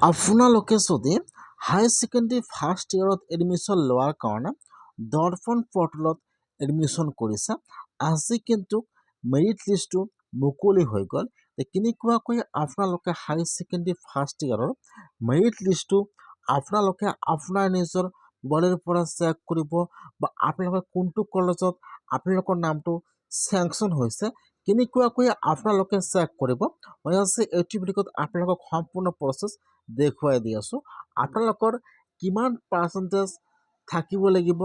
আপোনালোকে যদি higher secondary first ইয়েৰত admission লোৱাৰ কাৰণে দৰ্পণ পৰ্টেলত এডমিশ্যন কৰিছে, আজি কিন্তু মেৰিট লিষ্টটো মুকলি হৈ গ'ল। কেনেকুৱাকৈ আপোনালোকে হায়াৰ ছেকেণ্ডেৰী ফাৰ্ষ্ট ইয়েৰৰ মেৰিট লিষ্টটো আপোনালোকে আপোনাৰ নিজৰ মোবাইলৰ পৰা চেক কৰিব বা আপোনালোকে কোনটো কলেজত আপোনালোকৰ নামটো চেংচন হৈছে কেনেকুৱাকৈ আপোনালোকে চেক কৰিব। মই আজি এইটো ভিডিঅ'ত আপোনালোকক সম্পূৰ্ণ প্ৰচেছ দেখুৱাই দি আছোঁ। আপোনালোকৰ কিমান পাৰ্চেণ্টেজ থাকিব লাগিব,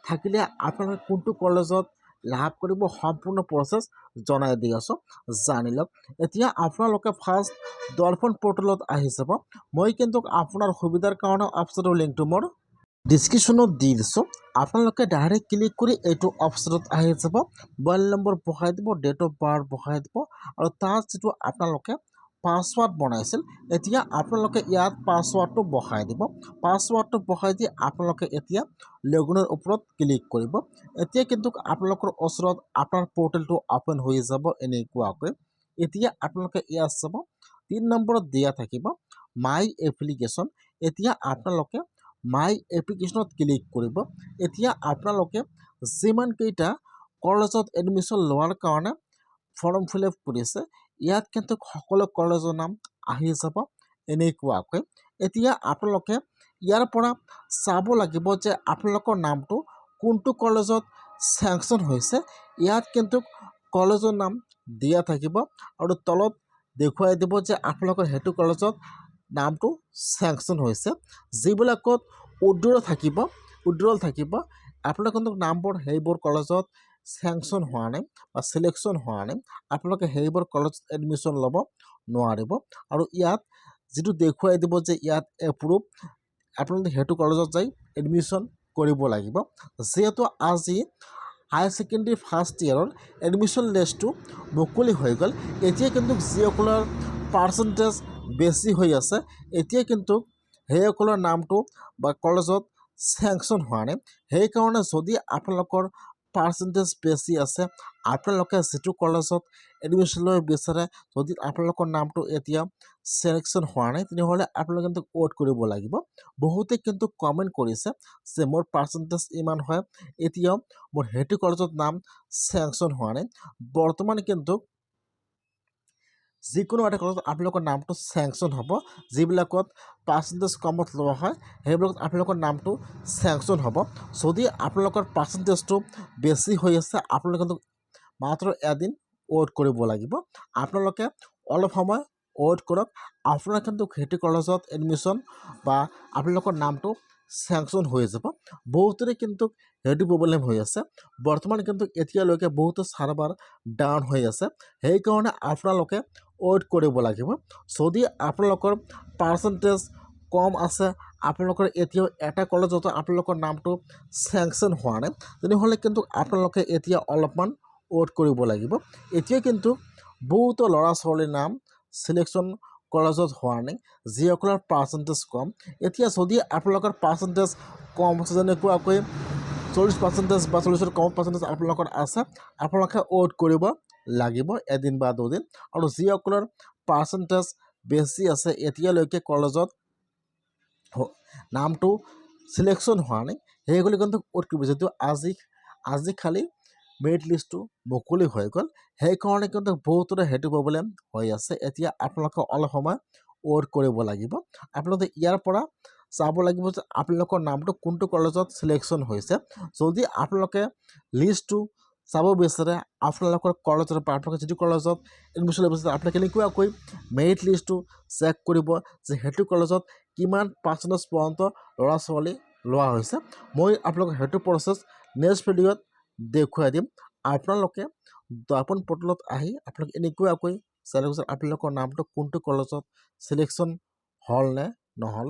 থাকিলে আপোনালোকে কোনটো কলেজত লাভ কৰিব সম্পূৰ্ণ প্ৰচেছ জনাই দি আছোঁ, জানি লওক। এতিয়া আপোনালোকে ফাৰ্ষ্ট দৰ্পণ পৰ্টেলত আহি যাব। মই কিন্তু আপোনাৰ সুবিধাৰ কাৰণে অপশ্যনৰ লিংকটো মোৰ ডিছক্ৰিপশ্যনত দি দিছোঁ। আপোনালোকে ডাইৰেক্ট ক্লিক কৰি এইটো অপশ্যনত আহি যাব, মোবাইল নম্বৰ বহাই দিব, ডেট অফ বাৰ্থ বহাই দিব আৰু তাত যিটো আপোনালোকে পাছৱাৰ্ড বনাইছিল, এতিয়া আপোনালোকে ইয়াত পাছৱাৰ্ডটো বহাই দিব। পাছৱাৰ্ডটো বহাই দি আপোনালোকে এতিয়া লগইনৰ ওপৰত ক্লিক কৰিব। এতিয়া কিন্তু আপোনালোকৰ ওচৰত আপোনাৰ পৰ্টেলটো অ'পেন হৈ যাব এনেকুৱাকৈ। এতিয়া আপোনালোকে ইয়াত চাব 3 নম্বৰত দিয়া থাকিব মাই এপ্লিকেশ্যন। এতিয়া আপোনালোকে মাই এপ্লিকেশ্যনত ক্লিক কৰিব। এতিয়া আপোনালোকে যিমানকেইটা কলেজত এডমিশ্যন লোৱাৰ কাৰণে ফৰ্ম ফিল আপ কৰিছে, ইয়াত কিন্তু সকলো কলেজৰ নাম আহি যাব এনেকুৱাকৈ। এতিয়া আপোনালোকে ইয়াৰ পৰা চাব লাগিব যে আপোনালোকৰ নামটো কোনটো কলেজত চেংচন হৈছে। ইয়াত কিন্তু কলেজৰ নাম দিয়া থাকিব আৰু তলত দেখুৱাই দিব যে আপোনালোকৰ সেইটো কলেজত নামটো চেংচন হৈছে। যিবিলাকত উইথড্ৰল থাকিব আপোনালোকৰ কিন্তু নামবোৰ সেইবোৰ কলেজত চেংচন হোৱা নাই বা চিলেকশ্যন হোৱা নাই, আপোনালোকে সেইবোৰ কলেজত এডমিশ্যন ল'ব নোৱাৰিব। আৰু ইয়াত যিটো দেখুৱাই দিব যে ইয়াত এপ্ৰুভ, আপোনালোকে সেইটো কলেজত যাই এডমিশ্যন কৰিব লাগিব। যিহেতু আজি হায়াৰ ছেকেণ্ডেৰী ফাৰ্ষ্ট ইয়েৰৰ এডমিশ্যন লিষ্টটো মুকলি হৈ গ'ল, এতিয়া কিন্তু যিসকলৰ পাৰ্চেণ্টেজ বেছি হৈ আছে, এতিয়া কিন্তু সেইসকলৰ নামটো বা কলেজত চেংচন হোৱা নাই। সেইকাৰণে যদি আপোনালোকৰ পাৰ্চেণ্টেজ বেছি আছে, আপোনালোকে যিটো কলেজত এডমিশ্যন লৈ বিচাৰে, যদি আপোনালোকৰ নামটো এতিয়া চিলেকশ্যন হোৱা নাই, তেনেহ'লে আপোনালোকে কিন্তু ৱেইট কৰিব লাগিব। বহুতে কিন্তু কমেণ্ট কৰিছে যে মোৰ পাৰ্চেণ্টেজ ইমান হয়, এতিয়াও মোৰ সেইটো কলেজত নাম চেংচন হোৱা নাই। বৰ্তমান কিন্তু যিকোনো এটা কলেজত আপোনালোকৰ নামটো চেংচন হ'ব। যিবিলাকত পাৰ্চেণ্টেজ কমত লোৱা হয়, সেইবিলাকত আপোনালোকৰ নামটো চেংচন হ'ব। যদি আপোনালোকৰ পাৰ্চেণ্টেজটো বেছি হৈ আছে, আপোনালোকে কিন্তু মাত্ৰ এদিন ৱেইট কৰিব লাগিব। আপোনালোকে অলপ সময় ৱেইট কৰক, আপোনাৰ কিন্তু সেইটো কলেজত এডমিশ্যন বা আপোনালোকৰ নামটো চেংচন হৈ যাব। বহুতৰে কিন্তু সেইটো প্ৰব্লেম হৈ আছে। বৰ্তমান কিন্তু এতিয়ালৈকে বহুতো চাৰ্ভাৰ ডাউন হৈ আছে, সেইকাৰণে আপোনালোকে ৱেইট কৰিব লাগিব। যদি আপোনালোকৰ পাৰ্চেণ্টেজ কম আছে, আপোনালোকৰ এতিয়াও এটা কলেজতো আপোনালোকৰ নামটো চেংচন হোৱা নাই, তেনেহ'লে কিন্তু আপোনালোকে এতিয়া অলপমান ৱেইট কৰিব লাগিব। এতিয়া কিন্তু বহুতো ল'ৰা ছোৱালীৰ নাম চিলেকশ্যন কলেজত হোৱা নাই, যিসকলৰ পাৰ্চেণ্টেজ কম। এতিয়া যদি আপোনালোকৰ পাৰ্চেণ্টেজ কম আছে, যেনেকুৱাকৈ 40% বা 40ৰ কম পাৰ্চেণ্টেজ আপোনালোকৰ আছে, আপোনালোকে ৱেইট কৰিব লাগিব এদিন বা দুদিন। আৰু যিসকলৰ পাৰ্চেণ্টেজ বেছি আছে, এতিয়ালৈকে কলেজত নামটো চিলেকশ্যন হোৱা নাই, সেইসকলে কিন্তু ৱেইট কৰিব। যিহেতু আজি খালি মেৰিট লিষ্টটো মুকলি হৈ গ'ল, সেইকাৰণে কিন্তু বহুতৰে সেইটো প্ৰব্লেম হৈ আছে। এতিয়া আপোনালোকে অলপ সময় ৱেইট কৰিব লাগিব। আপোনালোকে ইয়াৰ পৰা চাব লাগিব যে আপোনালোকৰ নামটো কোনটো কলেজত চিলেকশ্যন হৈছে। যদি আপোনালোকে লিষ্টটো চাব বিচাৰে আপোনালোকৰ কলেজৰ পৰা, আপোনালোকে যিটো কলেজত এডমিশ্যন ল'ব বিচাৰে, আপোনালোকে কেনেকুৱাকৈ মেৰিট লিষ্টটো চেক কৰিব যে সেইটো কলেজত কিমান পাৰ্চেণ্টেজ পৰ্যন্ত ল'ৰা ছোৱালী লোৱা হৈছে। মই আপোনালোকক সেইটো প্ৰচেছ নেক্সট ভিডিঅ'ত দেখুৱাই দিম। আপোনালোকে দৰ্পণ পৰ্টেলত আহি আপোনালোকে এনেকুৱাকৈ আপোনালোকৰ নামটো কোনটো কলেজত চিলেকশ্যন হ'ল নে নহ'ল